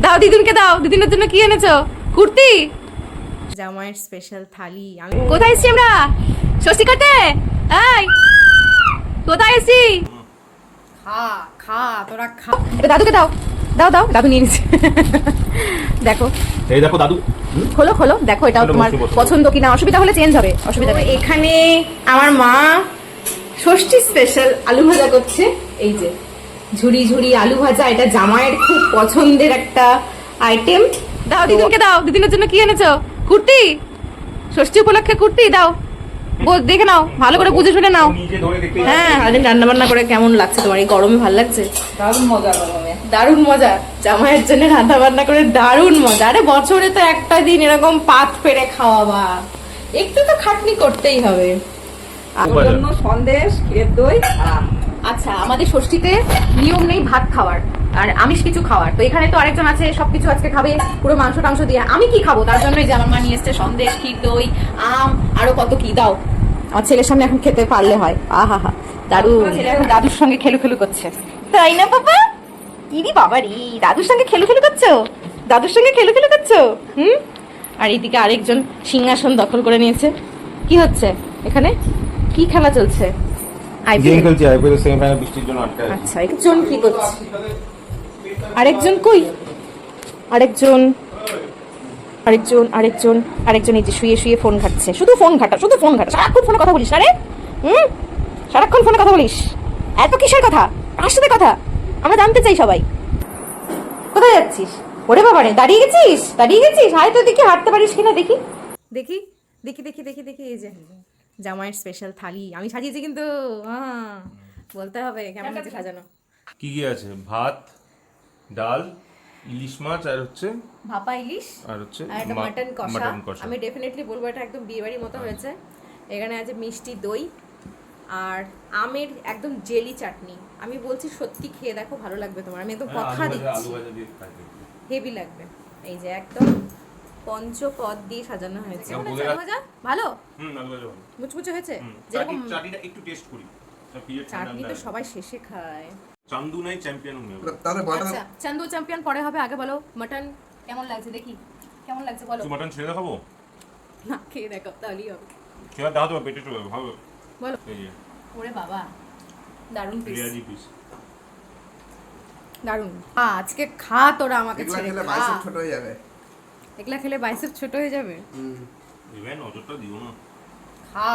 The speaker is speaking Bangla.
দাও দিদুনকে দাও, দিদুনের জন্য কি এনেছো? কুর্তি, জামাইয়ের স্পেশাল থালি। আমি কোথায় এসেছি আমরা? ষষ্ঠী কাটে। এই কোথায় এসেছি? খা খা তোরা খা। এটা দাদুকে দাও, দাও দাও, দাদু নিয়ে নিচ্ছে। দেখো এই দেখো দাদু, খোলো খোলো, দেখো এটা তোমার পছন্দ কিনা। অসুবিধা হলে চেঞ্জ হবে, অসুবিধা নেই। এখানে আমার মা ষষ্ঠী স্পেশাল আলু ভাজা করছে। এই যে ঝুরি ঝুরি আলু ভাজা, এটা জামাইয়ের খুব পছন্দের একটা আইটেম। দাও দিদুনকে দাও, দিদুনের জন্য কি এনেছো? কুর্তি, ষষ্ঠী উপলক্ষে কুর্তি দাও, দেখে নাও, ভালো করে বুঝে শুনে নাও। হ্যাঁ, সারাদিন রান্না বান্না করে কেমন লাগছে তোমার? এই গরমে ভালো লাগছে? দারুণ মজা গরমে। দারুণ মজা, জামাইয়ের জন্য রান্না বান্না করে দারুণ মজা। আরে বছরে তো একটা দিন এরকম পাত পেরে খাওয়াবা, একটু তো খাটনি করতেই হবে। ওর জন্য সন্দেশ, ক্ষীরের দই। আচ্ছা, আমাদের ষষ্ঠীতে নিয়ম নেই ভাত খাওয়ার আর আমিষ কিছু খাওয়ার। তো এখানে তো আরেকজন আছে সবকিছু আজকে খাবে, পুরো মাংস টাংস দিয়ে। আমি কি খাবো? তার জন্যই যে আমার মা নিয়ে এসছে সন্দেশ, ক্ষীর, দই, আম, আরো কত কি। দাও, আমার ছেলের সামনে এখন খেতে পারলে হয়। আহা হা, দারুণ। ছেলে এখন দাদুর সঙ্গে খেলু খেলু করছে, তাই না বাবা? ইরি বাবা রি, দাদুর সঙ্গে খেলু খেলু করছো, দাদুর সঙ্গে খেলু খেলু করছো। আর এইদিকে আরেকজন সিংহাসন দখল করে নিয়েছে। কি হচ্ছে এখানে? কি খেলা চলছে? গেম খেলছি, আইপিএল সেমিফাইনাল বৃষ্টির জন্য আটকে আছে। আচ্ছা, একজন কি করছে? আরেকজন কই? আরেকজন আরেকজন আরেকজন আরেকজন এই যে শুয়ে শুয়ে ফোন ঘাটছে। শুধু ফোন ঘাটা, শুধু ফোন ঘাটা, সারাক্ষণ ফোনে কথা বলিস। আরে সারাক্ষণ ফোনে কথা বলিস, এত কিসের কথা? কার সাথে কথা? আমরা জানতে চাই সবাই। কোথায় যাচ্ছিস? ওরে বাবারে, দাঁড়িয়ে গেছিস, দাঁড়িয়ে গেছিস। আয় তো দেখি, হাঁটতে পারিস কিনা দেখি। দেখি দেখি দেখি দেখি দেখি। এই যে জামাইয়ের স্পেশাল থালি আমি সাজিয়েছি, কিন্তু বলতে হবে কেমন হয়েছে সাজানো। কি কি আছে? ভাত, ডাল, ইলিশ মাছ, আর হচ্ছে ভাপা ইলিশ, আর হচ্ছে আর একটা মাটন মাটন কষা। আমি ডেফিনেটলি বলবো এটা একদম বিয়ে বাড়ির মতো হয়েছে। এখানে আছে মিষ্টি দই আর আমের একদম জেলি চাটনি। আমি বলছি সত্যি খেয়ে দেখো, ভালো লাগবে তোমার, আমি একদম কথা দিচ্ছি, আলু ভাজা দিয়ে খাই। হেভি লাগবে। এই যে একদম পঞ্চপদ দিয়ে সাজানো হয়েছে। কেমন হয়েছে আলু ভাজা? ভালো, আলু ভাজা ভালো। মুচমুচে হয়েছে। যেরকম চাটনিটা একটু টেস্ট করি। চাটনি তো সবাই শেষে খায়। চান্দু নাই চ্যাম্পিয়ন হয়ে গেল। তাহলে মাটন আচ্ছা, চান্দু চ্যাম্পিয়ন পরে হবে, আগে বলো মাটন কেমন লাগছে দেখি। কেমন লাগছে বলো। তুই মাটন ছেড়ে দেখাবো? না, খেয়ে দেখো তাহলেই হবে। খেয়ে দাও তো, পেটে চলে যাবে, ভালো। বলো। এই যে ওরে বাবা, দারুণ পিস, রিয়াজি পিস। দারুণ। আজকে খা তোরা আমাকে এগুলা ছেড়ে খেলে খা। বাইসেপ ছোট হয়ে যাবে। এগুলা খেলে বাইসেপ ছোট হয়ে যাবে। ইভেন অতটা দিও না। খা